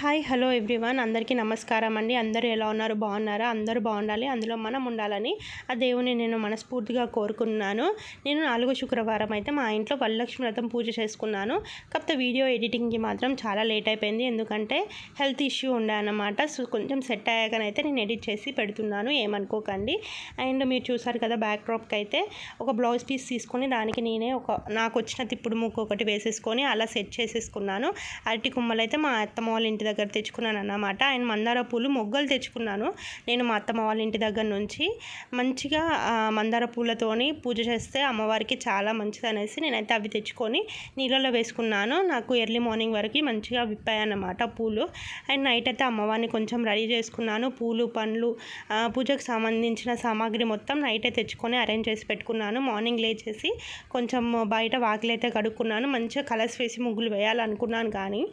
Hi hello everyone, అందరికీ నమస్కారం అండి. అందరూ ఎలా ఉన్నారు? బాగున్నారా? అందరూ బాగుండాలి, అందులో మనం ఉండాలని ఆ దేవుని నేను మనస్ఫూర్తిగా కోరుకున్నాను. నేను 4వ శుక్రవారం అయితే మా ఇంట్లో వరలక్ష్మి వ్రతం పూజ చేసుకున్నాను. కాకపోతే వీడియో ఎడిటింగ్కి మాత్రం చాలా లేట్ అయిపోయింది, ఎందుకంటే హెల్త్ ఇష్యూ ఉండే అన్నమాట. సో కొంచెం సెట్ అయ్యాకనైతే నేను ఎడిట్ చేసి పెడుతున్నాను, ఏమనుకోకండి. అండ్ మీరు చూసారు కదా, బ్యాక్ డ్రాప్కి అయితే ఒక బ్లౌజ్ పీస్ తీసుకొని దానికి నేనే నాకు వచ్చిన తిప్పుడు ముక్కు ఒకటి వేసేసుకొని అలా సెట్ చేసేసుకున్నాను. అరటి కుమ్మలు అయితే మా అత్తమ్మ వాళ్ళ ఇంటి దగ్గర తెచ్చుకున్నాను అన్నమాట. అండ్ మందార పూలు మొగ్గలు తెచ్చుకున్నాను నేను మా అత్తమ్మ వాళ్ళ ఇంటి దగ్గర నుంచి. మంచిగా మందార పూలతోని పూజ చేస్తే అమ్మవారికి చాలా మంచిది అనేసి నేనైతే అవి తెచ్చుకొని నీళ్ళలో వేసుకున్నాను. నాకు ఎర్లీ మార్నింగ్ వరకు మంచిగా విప్పాయన్నమాట పూలు. అండ్ నైట్ అయితే అమ్మవారిని కొంచెం రెడీ చేసుకున్నాను. పూలు, పండ్లు, పూజకు సంబంధించిన సామాగ్రి మొత్తం నైటే తెచ్చుకొని అరేంజ్ చేసి పెట్టుకున్నాను. మార్నింగ్ లేచేసి కొంచెం బయట వాకిలైతే కడుక్కున్నాను. మంచిగా కలర్స్ వేసి ముగ్గులు వేయాలనుకున్నాను, కానీ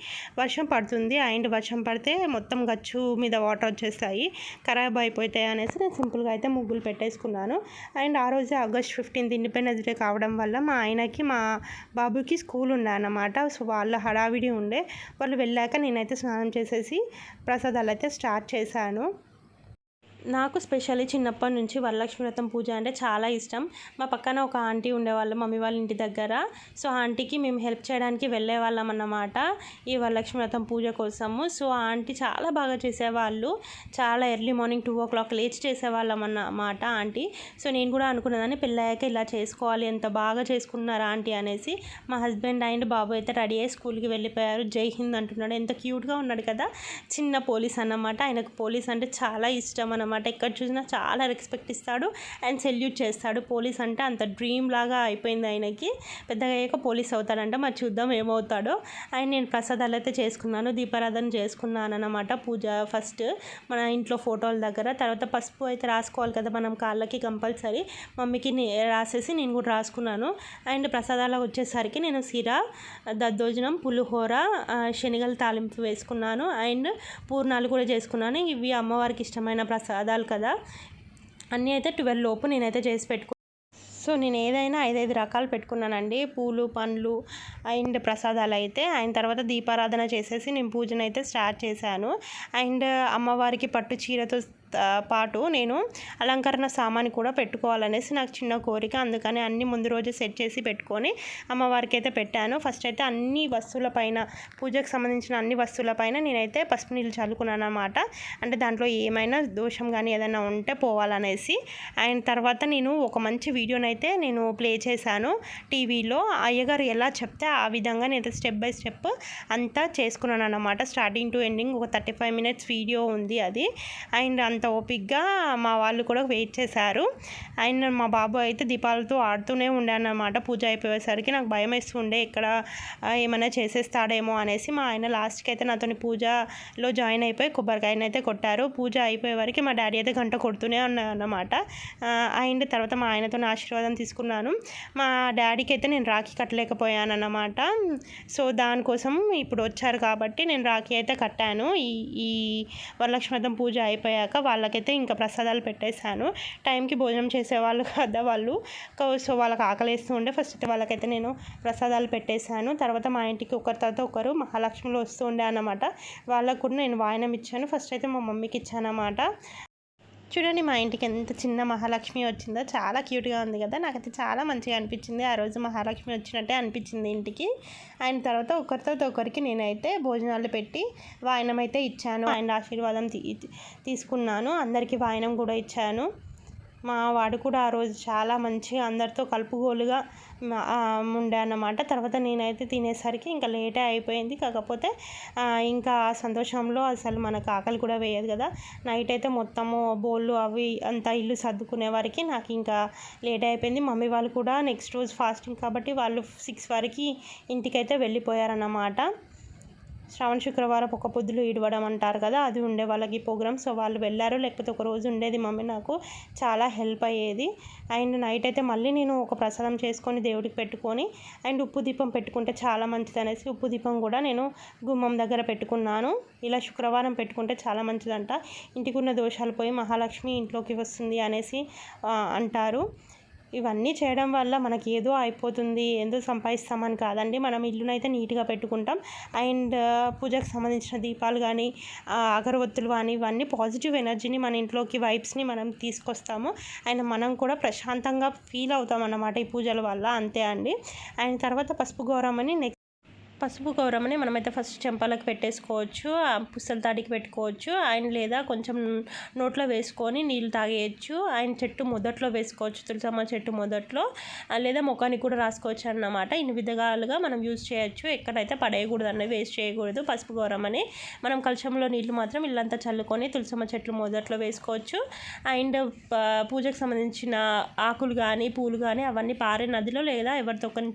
వర్షం పడుతుంది. అండ్ వర్షం పడితే మొత్తం గచ్చు మీద వాటర్ వచ్చేస్తాయి, ఖరాబ్ అయిపోతాయి అనేసి నేను సింపుల్గా అయితే ముగ్గులు పెట్టేసుకున్నాను. అండ్ ఆ రోజే ఆగస్ట్ 15 ఇండిపెండెన్స్ డే కావడం వల్ల మా ఆయనకి మా బాబుకి స్కూల్ ఉండే అన్నమాట. సో వాళ్ళ హడావిడి ఉండే. వాళ్ళు వెళ్ళాక నేనైతే స్నానం చేసేసి ప్రసాదాలు అయితే స్టార్ట్ చేశాను. నాకు స్పెషల్లీ చిన్నప్పటి నుంచి వరలక్ష్మి వ్రతం పూజ అంటే చాలా ఇష్టం. మా పక్కన ఒక ఆంటీ ఉండేవాళ్ళు మమ్మీ వాళ్ళ ఇంటి దగ్గర. సో ఆంటీకి మేము హెల్ప్ చేయడానికి వెళ్ళేవాళ్ళం అన్నమాట ఈ వరలక్ష్మి వ్రతం పూజ కోసము. సో ఆ ఆంటీ చాలా బాగా చేసేవాళ్ళు. చాలా ఎర్లీ మార్నింగ్ 2 o'clock లేచి చేసేవాళ్ళం అన్నమాట ఆంటీ. సో నేను కూడా అనుకున్నదాన్ని, పెళ్ళయ్యాక ఇలా చేసుకోవాలి, ఎంత బాగా చేసుకున్నారు ఆంటీ అనేసి. మా హస్బెండ్ అండ్ బాబు అయితే రెడీ అయ్యి స్కూల్కి వెళ్ళిపోయారు. జై హింద్ అంటున్నాడు, ఎంత క్యూట్గా ఉన్నాడు కదా. చిన్న పోలీస్ అన్నమాట. ఆయనకు పోలీస్ అంటే చాలా ఇష్టం అన్నమాట. ఎక్కడ చూసినా చాలా రెస్పెక్ట్ ఇస్తాడు అండ్ సెల్యూట్ చేస్తాడు. పోలీస్ అంటే అంత డ్రీమ్ లాగా అయిపోయింది ఆయనకి. పెద్దగా అయ్యాక పోలీస్ అవుతాడంట, మరి చూద్దాం ఏమవుతాడో. అండ్ నేను ప్రసాదాలు అయితే చేసుకున్నాను, దీపారాధన చేసుకున్నాను అన్నమాట. పూజ ఫస్ట్ మన ఇంట్లో ఫోటోల దగ్గర, తర్వాత పసుపు అయితే రాసుకోవాలి కదా మనం కాళ్ళకి కంపల్సరీ. మమ్మీకి రాసేసి నేను కూడా రాసుకున్నాను. అండ్ ప్రసాదాలకు వచ్చేసరికి నేను సిరా, దద్దోజనం, పులిహోర, శనగల తాలింపు వేసుకున్నాను. అండ్ పూర్ణాలు కూడా చేసుకున్నాను. ఇవి అమ్మవారికి ఇష్టమైన ప్రసాదాలు కదా. అన్నీ అయితే 12 లోపు నేనైతే చేసి పెట్టుకున్నాను. సో నేను ఏదైనా 5 రకాలు పెట్టుకున్నానండి, పూలు, పండ్లు అండ్ ప్రసాదాలు అయితే. అయిన తర్వాత దీపారాధన చేసేసి నేను పూజను అయితే స్టార్ట్ చేశాను. అండ్ అమ్మవారికి పట్టు చీరతో పాటు నేను అలంకరణ సామాను కూడా పెట్టుకోవాలనేసి నాకు చిన్న కోరిక. అందుకని అన్ని ముందు రోజు సెట్ చేసి పెట్టుకొని అమ్మవారికి అయితే పెట్టాను. ఫస్ట్ అయితే అన్ని వస్తువులపైన, పూజకు సంబంధించిన అన్ని వస్తువులపైన నేనైతే పసుపు నీళ్ళు చల్లుకున్నాను అన్నమాట. అంటే దాంట్లో ఏమైనా దోషం కానీ ఏదైనా ఉంటే పోవాలనేసి. అండ్ తర్వాత నేను ఒక మంచి వీడియోనైతే నేను ప్లే చేశాను టీవీలో. అయ్యగారు ఎలా చెప్తే ఆ విధంగా నేను స్టెప్ బై స్టెప్ అంతా చేసుకున్నాను అన్నమాట. స్టార్టింగ్ టు ఎండింగ్ ఒక 35 minutes వీడియో ఉంది అది. అండ్ అంత ఓపిక్గా మా వాళ్ళు కూడా వెయిట్ చేశారు. అండ్ మా బాబు అయితే దీపాలతో ఆడుతూనే ఉండానన్నమాట. పూజ అయిపోయేసరికి నాకు భయం వేస్తుండే, ఇక్కడ ఏమైనా చేసేస్తాడేమో అనేసి. మా ఆయన లాస్ట్కి అయితే నాతో పూజలో జాయిన్ అయిపోయి కొబ్బరికాయని అయితే కొట్టారు. పూజ అయిపోయే వరకు మా డాడీ అయితే గంట కొడుతూనే ఉన్నారన్నమాట. అండ్ తర్వాత మా ఆయనతో ఆశీర్వాదం తీసుకున్నాను. మా డాడీకి అయితే నేను రాఖీ కట్టలేకపోయాను అన్నమాట. సో దానికోసం ఇప్పుడు వచ్చారు కాబట్టి నేను రాఖీ అయితే కట్టాను. ఈ వరలక్ష్మి వ్రతం పూజ అయిపోయాక వాళ్ళకైతే ఇంకా ప్రసాదాలు పెట్టేశాను. టైంకి భోజనం చేసేవాళ్ళు కదా వాళ్ళు. సో వాళ్ళకి ఆకలిస్తూ ఉండే ఫస్ట్ అయితే వాళ్ళకైతే నేను ప్రసాదాలు పెట్టేశాను. తర్వాత మా ఇంటికి ఒకరి తర్వాత ఒకరు మహాలక్ష్మిలో వస్తూ ఉండే అన్నమాట. వాళ్ళకు కూడా నేను వాయనం ఇచ్చాను. ఫస్ట్ అయితే మా మమ్మీకి ఇచ్చాను అన్నమాట. చూడండి మా ఇంటికి ఎంత చిన్న మహాలక్ష్మి వచ్చిందో, చాలా క్యూట్గా ఉంది కదా. నాకైతే చాలా మంచిగా అనిపించింది. ఆ రోజు మహాలక్ష్మి వచ్చినట్టే అనిపించింది ఇంటికి. అండ్ తర్వాత ఒకరితో ఒకరికి నేనైతే భోజనాలు పెట్టి వాయనం అయితే ఇచ్చాను. అండ్ ఆశీర్వాదం తీసుకున్నాను. అందరికీ వాయనం కూడా ఇచ్చాను. మా వాడు కూడా ఆ రోజు చాలా మంచిగా అందరితో కలుపుగోలుగా ఉండే అన్నమాట. తర్వాత నేనైతే తినేసరికి ఇంకా లేటే అయిపోయింది. కాకపోతే ఇంకా సంతోషంలో అసలు మనకు ఆకలి కూడా వేయదు కదా. నైట్ అయితే మొత్తము బోళ్ళు అవి అంతా ఇల్లు సర్దుకునే వరకు నాకు ఇంకా లేట్ అయిపోయింది. మమ్మీ వాళ్ళు కూడా నెక్స్ట్ రోజు ఫాస్టింగ్ కాబట్టి వాళ్ళు 6 వరకు ఇంటికైతే వెళ్ళిపోయారన్నమాట. శ్రావణ శుక్రవారం ఒక పొద్దులు ఈడవడం అంటారు కదా, అది ఉండే వాళ్ళకి ప్రోగ్రామ్. సో వాళ్ళు వెళ్ళారు, లేకపోతే ఒక రోజు ఉండేది మమ్మీ, నాకు చాలా హెల్ప్ అయ్యేది. అండ్ నైట్ అయితే మళ్ళీ నేను ఒక ప్రసాదం చేసుకొని దేవుడికి పెట్టుకొని, అండ్ ఉప్పు దీపం పెట్టుకుంటే చాలా మంచిది అనేసి ఉప్పు దీపం కూడా నేను గుమ్మం దగ్గర పెట్టుకున్నాను. ఇలా శుక్రవారం పెట్టుకుంటే చాలా మంచిదంట. ఇంటికి ఉన్న దోషాలు పోయి మహాలక్ష్మి ఇంట్లోకి వస్తుంది అనేసి అంటారు. ఇవన్నీ చేయడం వల్ల మనకి ఏదో అయిపోతుంది, ఏదో సంపాదిస్తామని కాదండి. మనం ఇల్లునైతే నీట్గా పెట్టుకుంటాం. అండ్ పూజకు సంబంధించిన దీపాలు కానీ, అగరవత్తులు కానీ, ఇవన్నీ పాజిటివ్ ఎనర్జీని మన ఇంట్లోకి, వైబ్స్ని మనం తీసుకొస్తాము. అండ్ మనం కూడా ప్రశాంతంగా ఫీల్ అవుతాం అన్నమాట ఈ పూజల వల్ల. అంతే అండి. అండ్ తర్వాత పసుపు గౌరమ్మని పసుపు గౌరమ్మని మనమైతే ఫస్ట్ చెంపాలకు పెట్టేసుకోవచ్చు, పుస్తల తాడికి పెట్టుకోవచ్చు. అండ్ లేదా కొంచెం నోట్లో వేసుకొని నీళ్ళు తాగేయచ్చు. అండ్ చెట్టు మొదట్లో వేసుకోవచ్చు, తులసమ్మ చెట్టు మొదట్లో, లేదా ముఖానికి కూడా రాసుకోవచ్చు అన్నమాట. ఇన్ని విధాలుగా మనం యూజ్ చేయొచ్చు. ఎక్కడైతే పడేయకూడదు అన్నది, వేస్ట్ చేయకూడదు. పసుపు గౌరమ్మని మనం కలశంలో నీళ్ళు మాత్రం ఇల్లంతా చల్లుకొని తులసమ్మ చెట్లు మొదట్లో వేసుకోవచ్చు. అండ్ పూజకు సంబంధించిన ఆకులు కానీ, పూలు కానీ అవన్నీ పారే నదిలో లేదా ఎవరితో ఒక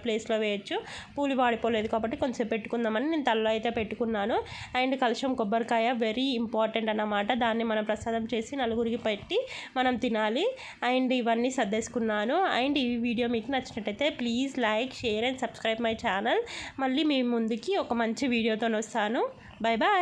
ప్లేస్లో వేయచ్చు. పూలు వాడిపోలేదు కాబట్టి కొంచెం పెట్టుకుందామని నేను తలలో అయితే పెట్టుకున్నాను. అండ్ కలశం కొబ్బరికాయ వెరీ ఇంపార్టెంట్ అన్నమాట. దాన్ని మనం ప్రసాదం చేసి నలుగురికి పెట్టి మనం తినాలి. అండ్ ఇవన్నీ సర్దేసుకున్నాను. అండ్ ఈ వీడియో మీకు నచ్చినట్టయితే please like, share and subscribe my channel. మళ్ళీ మీ ముందుకి ఒక మంచి వీడియోతో వస్తాను. Bye bye.